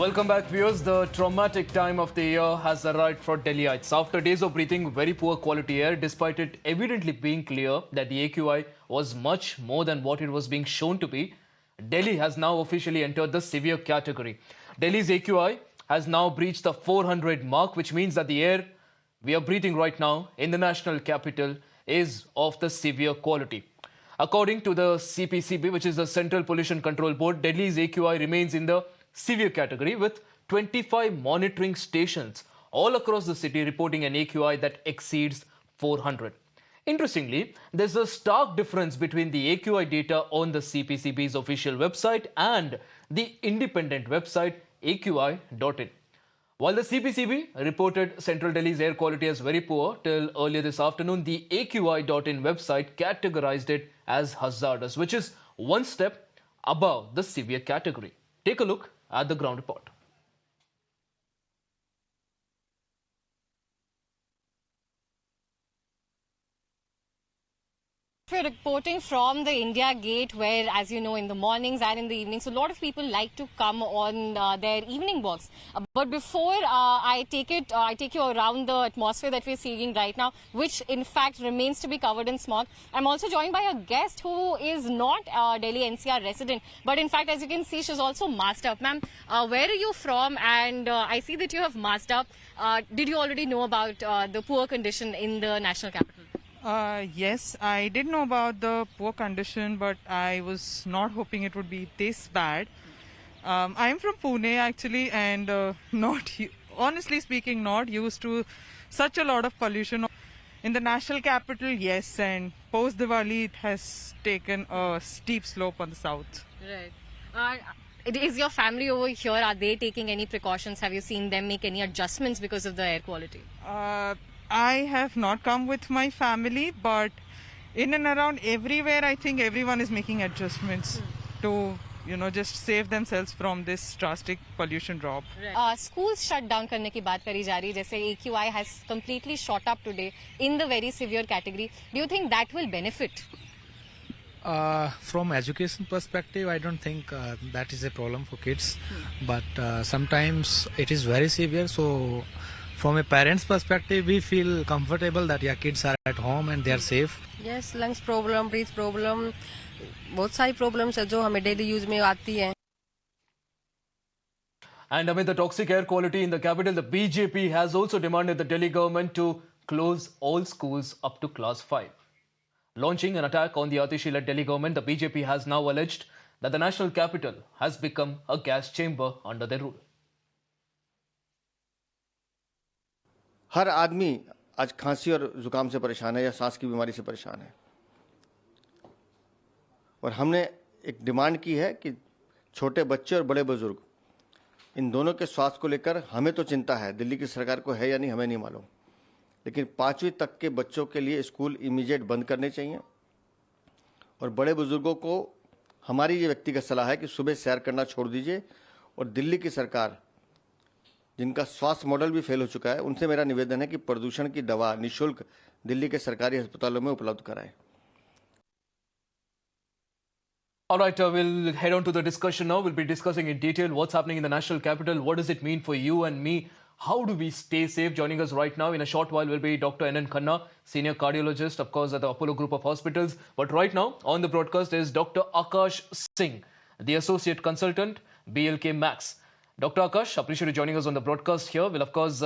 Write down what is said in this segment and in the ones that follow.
Welcome back, viewers. The traumatic time of the year has arrived for Delhiites. After days of breathing very poor quality air, despite it evidently being clear that the AQI was much more than what it was being shown to be, Delhi has now officially entered the severe category. Delhi's AQI has now breached the 400 mark, which means that the air we are breathing right now in the national capital is of the severe quality. According to the CPCB, which is the Central Pollution Control Board, Delhi's AQI remains in the severe category with 25 monitoring stations all across the city reporting an AQI that exceeds 400. Interestingly, there's a stark difference between the AQI data on the CPCB's official website and the independent website AQI.in. While the CPCB reported Central Delhi's air quality as very poor till earlier this afternoon, the AQI.in website categorized it as hazardous, which is one step above the severe category. Take a look at the ground report. We're reporting from the India Gate where, as you know, in the mornings and in the evenings, so a lot of people like to come on their evening walks. But before I take you around the atmosphere that we're seeing right now, which in fact remains to be covered in smog. I'm also joined by a guest who is not a Delhi NCR resident, but in fact, as you can see, she's also masked up. Ma'am, where are you from? And I see that you have masked up. Did you already know about the poor condition in the national capital? Yes, I did know about the poor condition, but I was not hoping it would be this bad. I'm from Pune actually, and honestly speaking, not used to such a lot of pollution. In the national capital, yes, and post Diwali, it has taken a steep slope on the south. Right. Is your family over here? Are they taking any precautions? Have you seen them make any adjustments because of the air quality? I have not come with my family, but in and around everywhere, I think everyone is making adjustments to, just save themselves from this drastic pollution drop. Schools shut down करने की बात करी जा रही है, जैसे AQI has completely shot up today in the very severe category. Do you think that will benefit? From education perspective, I don't think that is a problem for kids, but sometimes it is very severe, so from a parent's perspective, we feel comfortable that your kids are at home and they are safe. Yes, lungs problem, breath problem, बहुत सारी problems है जो हमें daily use में आती हैं. And amid the toxic air quality in the capital, the BJP has also demanded the Delhi government to close all schools up to class 5. Launching an attack on the Atishi-led Delhi government, the BJP has now alleged that the national capital has become a gas chamber under their rule. हर आदमी आज खांसी और जुकाम से परेशान है या सांस की बीमारी से परेशान है और हमने एक डिमांड की है कि छोटे बच्चे और बड़े बुजुर्ग इन दोनों के स्वास्थ्य को लेकर हमें तो चिंता है, दिल्ली की सरकार को है या नहीं हमें नहीं मालूम, लेकिन 5वीं तक के बच्चों के लिए स्कूल इमीडिएट बंद करने चाहिए और बड़े बुजुर्गों को हमारी ये व्यक्तिगत सलाह है कि सुबह सैर करना छोड़ दीजिए और दिल्ली की सरकार जिनका स्वास्थ्य मॉडल भी फेल हो चुका है उनसे मेरा निवेदन है कि प्रदूषण की दवा निःशुल्क दिल्ली के सरकारी अस्पतालों में उपलब्ध कराएं. All right, we'll head on to the discussion now. We'll be discussing in detail what's happening in the national capital. What does it mean for you and me? How do we stay safe? Joining us right now in a short while will be Dr. N. Khanna, senior cardiologist, of course, at the Apollo Group of Hospitals. But right now on the broadcast is Dr. Akash Singh, the associate consultant, BLK Max. Dr. Akash, appreciate you joining us on the broadcast here. We'll, of course,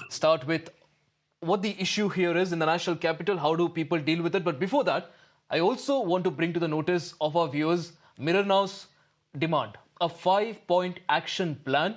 start with what the issue here is in the national capital. How do people deal with it? But before that, I also want to bring to the notice of our viewers Mirror Now's demand, a 5-point action plan.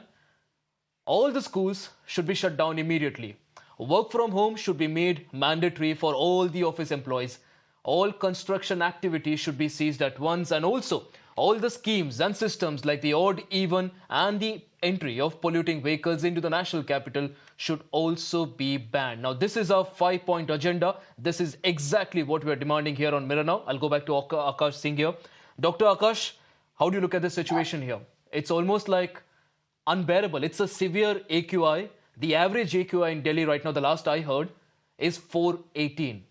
All the schools should be shut down immediately. Work from home should be made mandatory for all the office employees. All construction activities should be ceased at once, and also all the schemes and systems like the odd, even and the entry of polluting vehicles into the national capital should also be banned. Now, this is our 5-point agenda. This is exactly what we are demanding here on Mirror Now. I'll go back to Akash Singh here. Dr. Akash, how do you look at this situation here? It's almost like unbearable. It's a severe AQI. The average AQI in Delhi right now, the last I heard, is 418.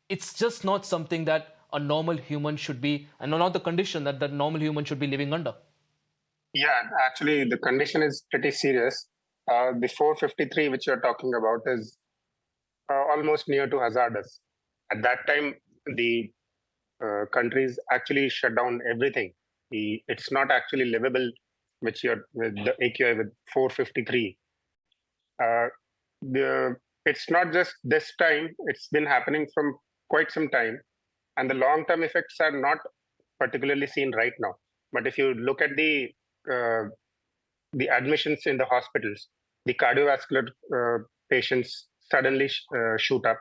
It's just not something that a normal human should be, and not the condition that the normal human should be living under. Yeah, actually, the condition is pretty serious. The 453, which you're talking about, is almost near to hazardous. At that time, the countries actually shut down everything. It's not actually livable, which you're with the AQI with 453. Uh, the it's not just this time; it's been happening from quite some time, and the long-term effects are not particularly seen right now. But if you look at uh, the admissions in the hospitals, the cardiovascular patients suddenly shoot up.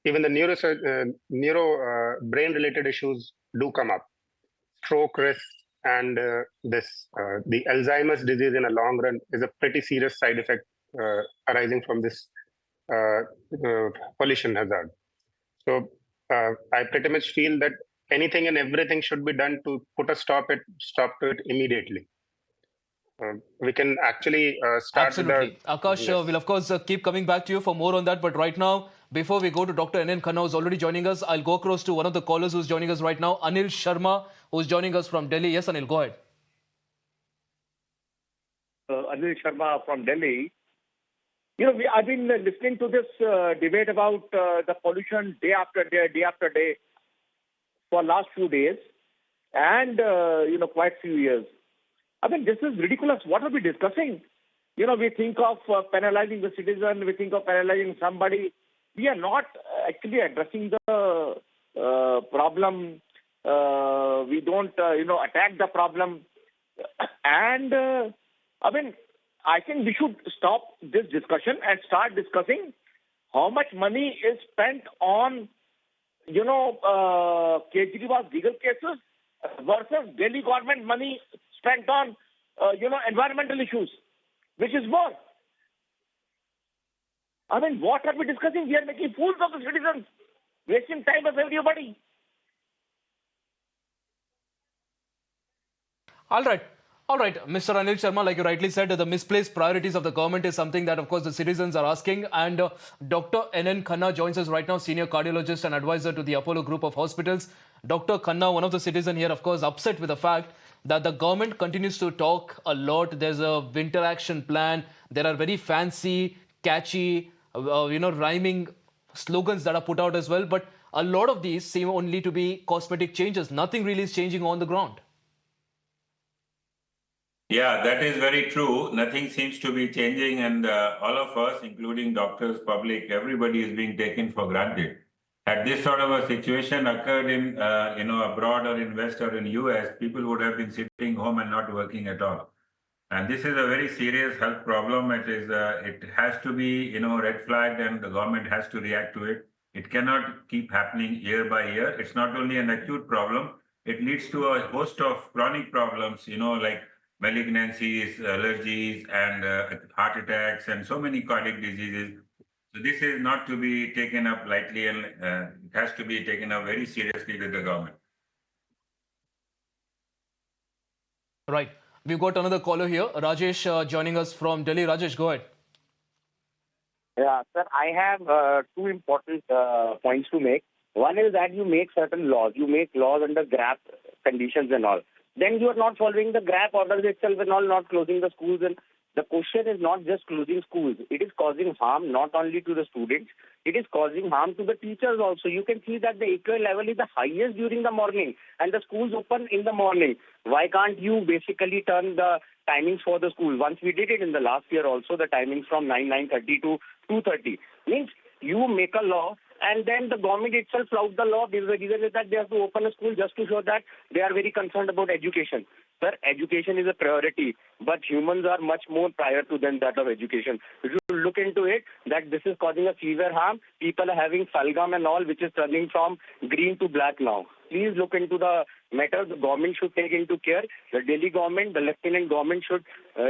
Even the neuro brain related issues do come up. Stroke risk and the Alzheimer's disease in a long run is a pretty serious side effect arising from this uh, pollution hazard. So I pretty much feel that anything and everything should be done to put a stop to it immediately. We can actually start with the Absolutely. Akash, yes. will of course keep coming back to you for more on that. But right now, before we go to Dr. N.N. Khanna, who's already joining us, I'll go across to one of the callers who's joining us right now, Anil Sharma, who's joining us from Delhi. Yes, Anil, go ahead. Anil Sharma from Delhi. I've been listening to this debate about the pollution day after day for last few days and, quite few years. I mean, this is ridiculous. What are we discussing? We think of penalizing the citizen. We think of penalizing somebody. We are not actually addressing the problem. We don't, attack the problem. And, I think we should stop this discussion and start discussing how much money is spent on, Kejriwal's legal cases versus Delhi government money spent on, environmental issues. Which is more? I mean, what are we discussing? We are making fools of the citizens, wasting time of everybody. All right. All right, Mr. Anil Sharma, like you rightly said, the misplaced priorities of the government is something that, of course, the citizens are asking. And Dr. N.N. Khanna joins us right now, senior cardiologist and advisor to the Apollo Group of Hospitals. Dr. Khanna, one of the citizens here, of course, upset with the fact that the government continues to talk a lot. There's a winter action plan. There are very fancy, catchy, rhyming slogans that are put out as well. But a lot of these seem only to be cosmetic changes. Nothing really is changing on the ground. Yeah, that is very true. Nothing seems to be changing, and all of us, including doctors, public, everybody is being taken for granted. Had this sort of a situation occurred in, abroad or in West or in US, people would have been sitting home and not working at all. And this is a very serious health problem. It has to be, red flagged, and the government has to react to it. It cannot keep happening year by year. It's not only an acute problem; it leads to a host of chronic problems, like malignancies, allergies, and heart attacks, and so many cardiac diseases. So this is not to be taken up lightly, and it has to be taken up very seriously with the government. Right. We've got another caller here, Rajesh, joining us from Delhi. Rajesh, go ahead. Yeah, sir, I have two important points to make. One is that you make certain laws. You make laws under GRAP conditions and all. Then you are not following the GRAP orders itself and all, not closing the schools. And the question is not just closing schools. It is causing harm not only to the students, it is causing harm to the teachers also. You can see that the AQI level is the highest during the morning and the schools open in the morning. Why can't you basically turn the timings for the school? Once we did it in the last year also, the timings from 9:30 to 2:30. Means you make a law and then the government itself flouts the law. There is a reason is that they have to open a school just to show that they are very concerned about education. Sir, education is a priority, but humans are much more prior to than that of education. If you look into it, that this is causing a severe harm. People are having falgam and all, which is turning from green to black now. Please look into the matter. The government should take into care. The Delhi government, the lieutenant government should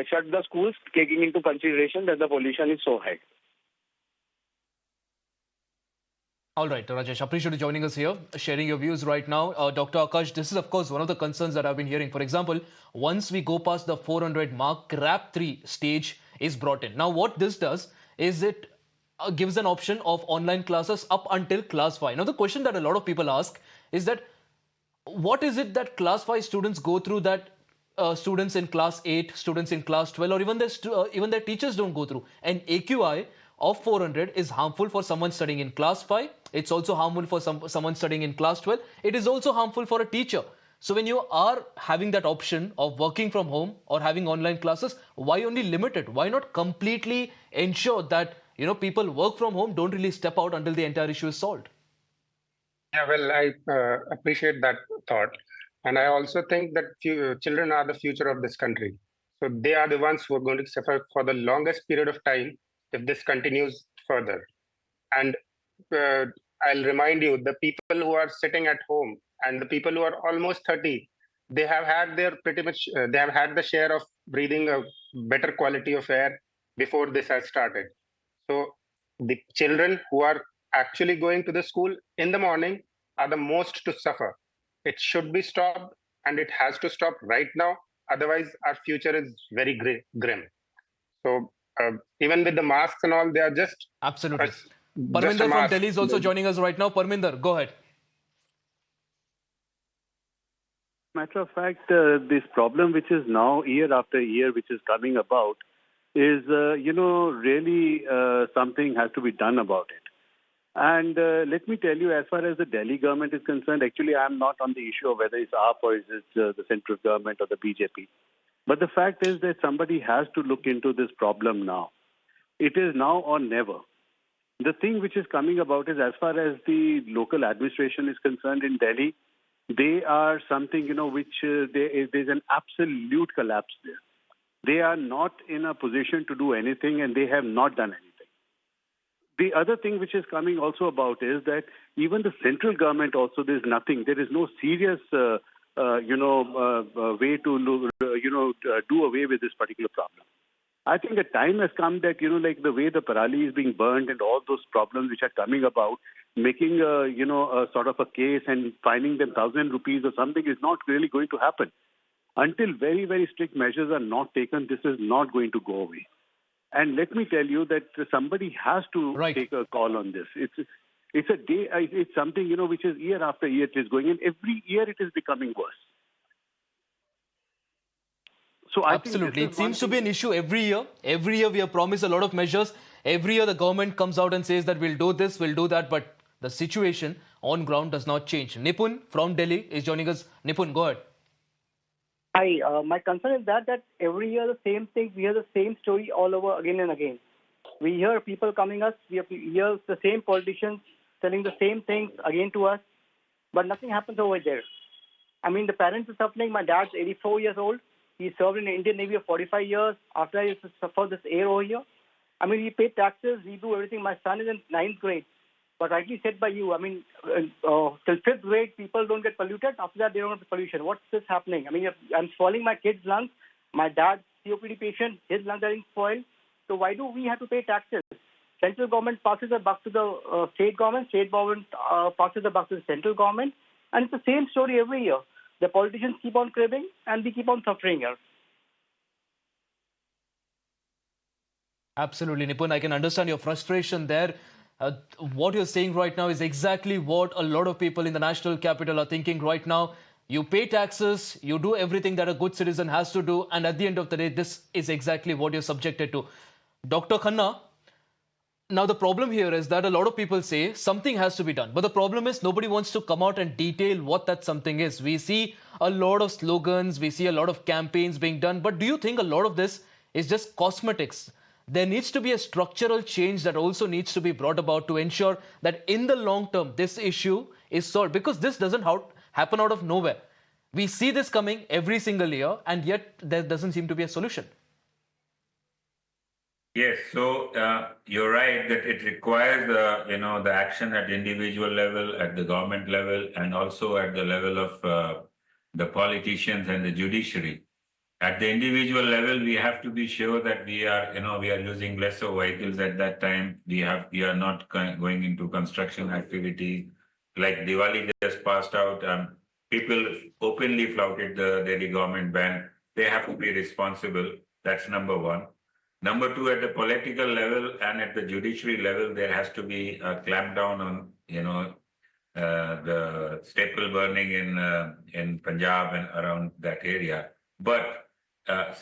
shut the schools, taking into consideration that the pollution is so high. All right, Rajesh, appreciate you joining us here, sharing your views right now. Dr. Akash, this is, of course, one of the concerns that I've been hearing. For example, once we go past the 400 mark, GRAP 3 stage is brought in. Now, what this does is it gives an option of online classes up until class 5. Now, the question that a lot of people ask is that what is it that class 5 students go through that students in class 8, students in class 12, or even their teachers don't go through. And AQI of 400 is harmful for someone studying in class 5. It's also harmful for someone studying in class 12. It is also harmful for a teacher. So when you are having that option of working from home or having online classes, why only limit it? Why not completely ensure that people work from home, don't really step out until the entire issue is solved? Yeah, well, I appreciate that thought. And I also think that children are the future of this country. So they are the ones who are going to suffer for the longest period of time if this continues further. And uh, I'll remind you, the people who are sitting at home and the people who are almost 30, they have had their they have had the share of breathing a better quality of air before this has started. So the children who are actually going to the school in the morning are the most to suffer. It should be stopped, and it has to stop right now. Otherwise, our future is very grim. So even with the masks and all, they are just Absolutely. just a Parminder from mask. Delhi is also joining us right now. Parminder, go ahead. Matter of fact, this problem which is now year after year, which is coming about, is, really something has to be done about it. And let me tell you, as far as the Delhi government is concerned, actually, I'm not on the issue of whether it's AAP or is it the central government or the BJP. But the fact is that somebody has to look into this problem now. It is now or never. The thing which is coming about is, as far as the local administration is concerned in Delhi, they are something, which there's an absolute collapse there. They are not in a position to do anything, and they have not done anything. The other thing which is coming also about is that even the central government also, there's nothing. There is no serious, way to, do away with this particular problem. I think the time has come that, like the way the Parali is being burned and all those problems which are coming about, making, a sort of a case and fining them 1,000 rupees or something is not really going to happen. Until very, very strict measures are not taken, this is not going to go away. And let me tell you that somebody has to take a call on this. It's something, which is year after year it is going, and every year it is becoming worse. So Absolutely. It seems to be an issue every year. Every year we are promised a lot of measures. Every year the government comes out and says that we'll do this, we'll do that, but the situation on ground does not change. Nipun from Delhi is joining us. Nipun, go ahead. Hi, my concern is that every year the same thing, we hear the same story all over again and again. We hear people coming us, we hear the same politicians telling the same things again to us, but nothing happens over there. I mean, the parents are suffering. My dad's 84 years old. He served in the Indian Navy for 45 years. After I suffered this air over here. I mean, we pay taxes, we do everything. My son is in 9th grade. But rightly said by you, I mean, till 5th grade, people don't get polluted. After that, they don't have pollution. What's this happening? I mean, I'm spoiling my kid's lungs. My dad's COPD patient, his lungs are being spoiled. So why do we have to pay taxes? Central government passes the buck to the state government. State government passes the buck to the central government. And it's the same story every year. The politicians keep on cribbing and we keep on suffering here. Absolutely, Nipun. I can understand your frustration there. What you're saying right now is exactly what a lot of people in the national capital are thinking right now. You pay taxes, you do everything that a good citizen has to do, and at the end of the day, this is exactly what you're subjected to. Dr. Khanna, now the problem here is that a lot of people say something has to be done. But the problem is nobody wants to come out and detail what that something is. We see a lot of slogans, we see a lot of campaigns being done. But do you think a lot of this is just cosmetics? There needs to be a structural change that also needs to be brought about to ensure that in the long term, this issue is solved. Because this doesn't happen out of nowhere. We see this coming every single year, and yet there doesn't seem to be a solution. Yes, so you're right that it requires the action at individual level, at the government level, and also at the level of the politicians and the judiciary. At the individual level, we have to be sure that we are using lesser vehicles at that time. We are not going into construction activity. Like Diwali just passed out, people openly flouted the Delhi government ban. They have to be responsible. That's number one. Number two, at the political level and at the judiciary level, there has to be a clampdown on, the staple burning in Punjab and around that area. But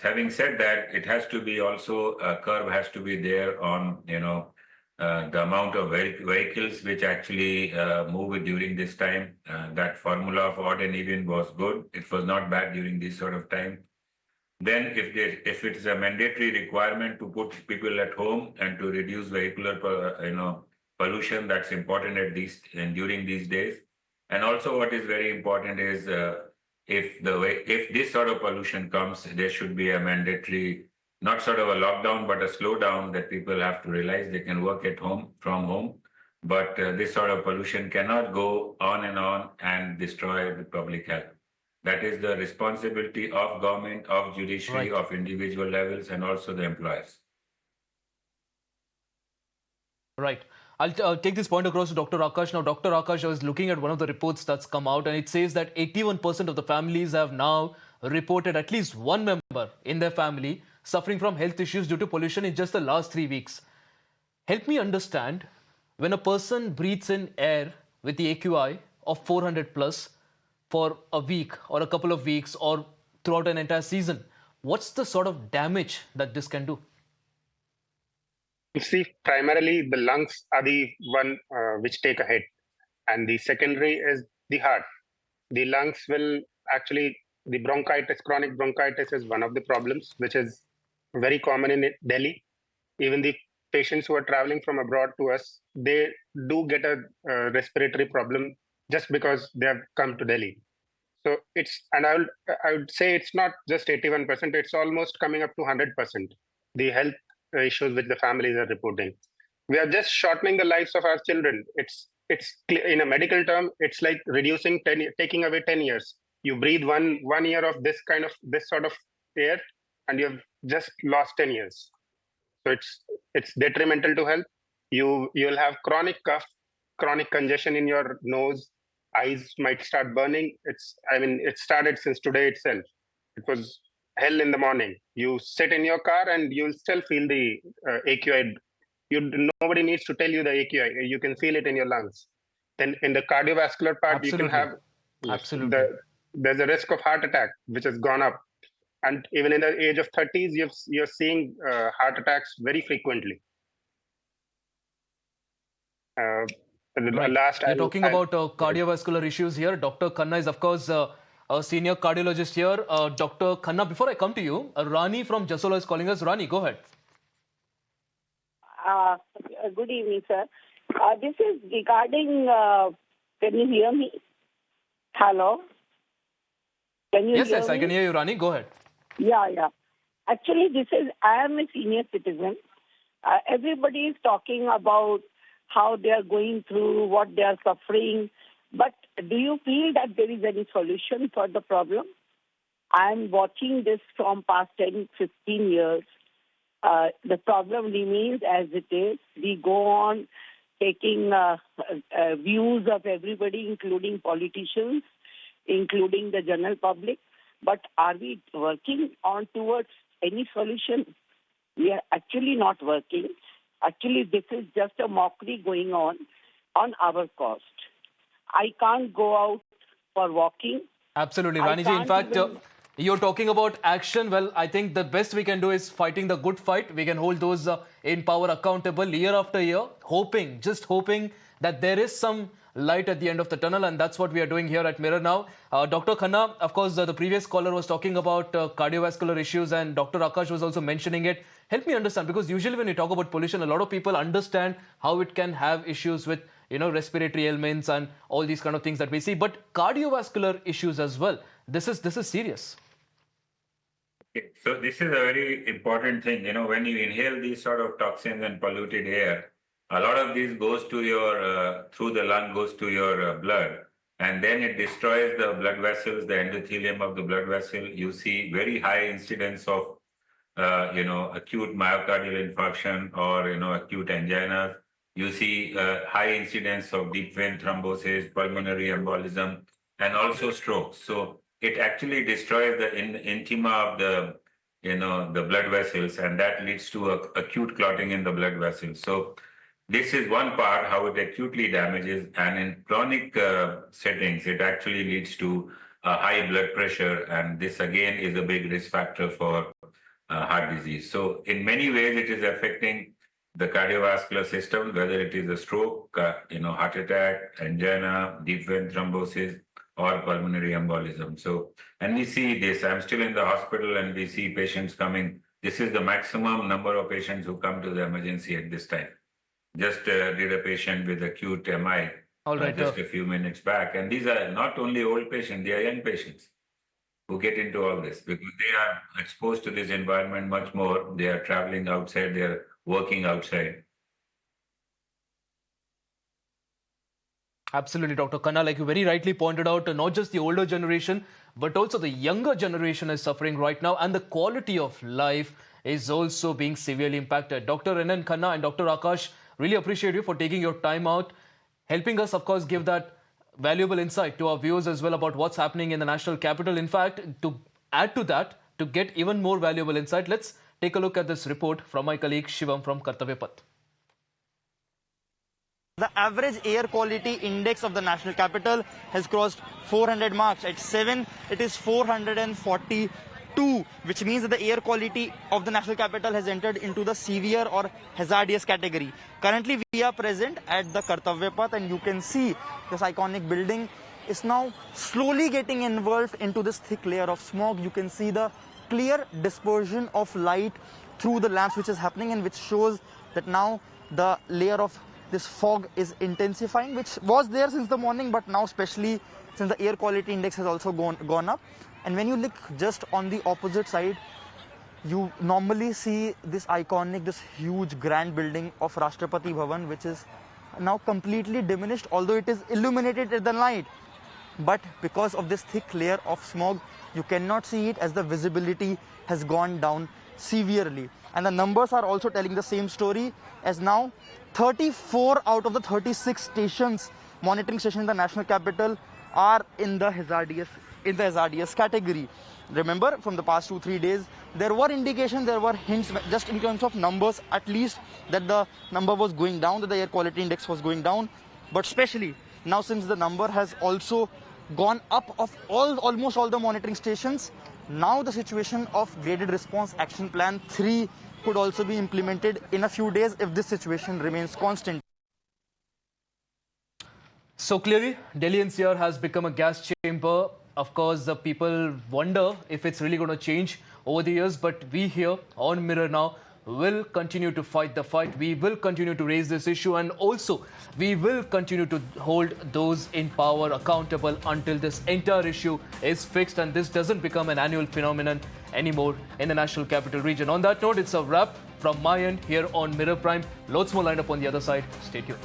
having said that, it has to be also a curve has to be there on the amount of vehicles which actually move during this time. That formula of odd and even was good. It was not bad during this sort of time. Then, if it is a mandatory requirement to put people at home and to reduce vehicular pollution, that's important at these and during these days. And also, what is very important is if this sort of pollution comes, there should be a mandatory, not sort of a lockdown, but a slowdown that people have to realize they can work at home from home. But this sort of pollution cannot go on and destroy the public health. That is the responsibility of government, of judiciary, Right. of individual levels, and also the employers. Right. I'll take this point across to Dr. Akash. Now, Dr. Akash, I was looking at one of the reports that's come out, and it says that 81% of the families have now reported at least one member in their family suffering from health issues due to pollution in just the last 3 weeks. Help me understand, when a person breathes in air with the AQI of 400 plus for a week or a couple of weeks or throughout an entire season, what's the sort of damage that this can do? You see, primarily the lungs are the one which take a hit, and the secondary is the heart. The lungs will actually, the bronchitis, chronic bronchitis is one of the problems, which is very common in Delhi. Even the patients who are traveling from abroad to us, they do get a respiratory problem just because they have come to Delhi. So I would say it's not just 81%, it's almost coming up to 100%. The health issues which the families are reporting. We are just shortening the lives of our children. It's in a medical term, it's like taking away 10 years. You breathe one year of this sort of air, and you've just lost 10 years. So it's detrimental to health. You'll have chronic cough, chronic congestion in your nose, eyes might start burning. It started since today itself. It was hell in the morning. You sit in your car and you'll still feel the AQI. Nobody needs to tell you the AQI. You can feel it in your lungs. Then in the cardiovascular part, you can Absolutely. have Absolutely. there's a risk of heart attack, which has gone up. And even in the age of 30s, you're seeing heart attacks very frequently. Right. You're talking about cardiovascular issues here. Dr. Khanna is, of course, a senior cardiologist here. Dr. Khanna, before I come to you, Rani from Jasola is calling us. Rani, go ahead. Good evening, sir. This is regarding, can you hear me? Hello? Can you Yes, hear yes, me? I can hear you, Rani. Go ahead. Yeah. Actually, I am a senior citizen. Everybody is talking about how they are going through, what they are suffering. But do you feel that there is any solution for the problem? I'm watching this from past 10, 15 years. The problem remains as it is. We go on taking views of everybody, including politicians, including the general public. But are we working on towards any solution? We are actually not working. Actually, this is just a mockery going on our cost. I can't go out for walking. Absolutely, Raniji. In fact, you're talking about action. Well, I think the best we can do is fighting the good fight. We can hold those in power accountable year after year, just hoping that there is some light at the end of the tunnel, and that's what we are doing here at Mirror now. Dr. Khanna, of course, the previous caller was talking about cardiovascular issues, and Dr. Akash was also mentioning it. Help me understand, because usually when we talk about pollution, a lot of people understand how it can have issues with respiratory ailments and all these kind of things that we see, but cardiovascular issues as well. This is serious. So this is a very important thing. When you inhale these sort of toxins and polluted air, a lot of this goes to your, through the lung, goes to your blood. And then it destroys the blood vessels, the endothelium of the blood vessel. You see very high incidence of, acute myocardial infarction or, acute angina. You see high incidence of deep vein thrombosis, pulmonary embolism, and also strokes. So it actually destroys the intima of the blood vessels, and that leads to acute clotting in the blood vessels. So this is one part, how it acutely damages, and in chronic settings, it actually leads to high blood pressure, and this again is a big risk factor for heart disease. So in many ways, it is affecting the cardiovascular system, whether it is a stroke, heart attack, angina, deep vein thrombosis, or pulmonary embolism. So, and we see this. I'm still in the hospital, and we see patients coming. This is the maximum number of patients who come to the emergency at this time. Just did a patient with acute MI All right. just a few minutes back. And these are not only old patients, they are young patients who get into all this because they are exposed to this environment much more. They are traveling outside, they are working outside. Absolutely, Dr. Khanna, like you very rightly pointed out, not just the older generation, but also the younger generation is suffering right now, and the quality of life is also being severely impacted. Dr. N. Khanna and Dr. Akash, really appreciate you for taking your time out, helping us, of course, give that valuable insight to our viewers as well about what's happening in the national capital. In fact, to add to that, to get even more valuable insight, let's take a look at this report from my colleague Shivam from Kartavya Path. The average air quality index of the national capital has crossed 400 marks. At 7, it is 442, which means that the air quality of the national capital has entered into the severe or hazardous category. Currently, we are present at the Kartavya Path, and you can see this iconic building is now slowly getting involved into this thick layer of smog. You can see the clear dispersion of light through the lamps which is happening, and which shows that now the layer of this fog is intensifying, which was there since the morning, but now especially since the air quality index has also gone up. And when you look just on the opposite side, you normally see this iconic, this huge grand building of Rashtrapati Bhavan, which is now completely diminished, although it is illuminated at the night. But because of this thick layer of smog, you cannot see it, as the visibility has gone down severely. And the numbers are also telling the same story, as now 34 out of the 36 monitoring stations in the national capital are in the hazardous category. Remember, from the past 2-3 days, there were indications, there were hints, just in terms of numbers at least, that the number was going down, that the air quality index was going down. But especially now, since the number has also gone up of almost all the monitoring stations, now the situation of graded response action plan 3 could also be implemented in a few days if this situation remains constant. So clearly, Delhi-NCR has become a gas chamber. Of course, the people wonder if it's really going to change over the years, but we here on Mirror Now will continue to fight the fight. We will continue to raise this issue, and also we will continue to hold those in power accountable until this entire issue is fixed and this doesn't become an annual phenomenon anymore in the national capital region. On that note, it's a wrap from my end here on Mirror Prime. Loads more lined up on the other side. Stay tuned.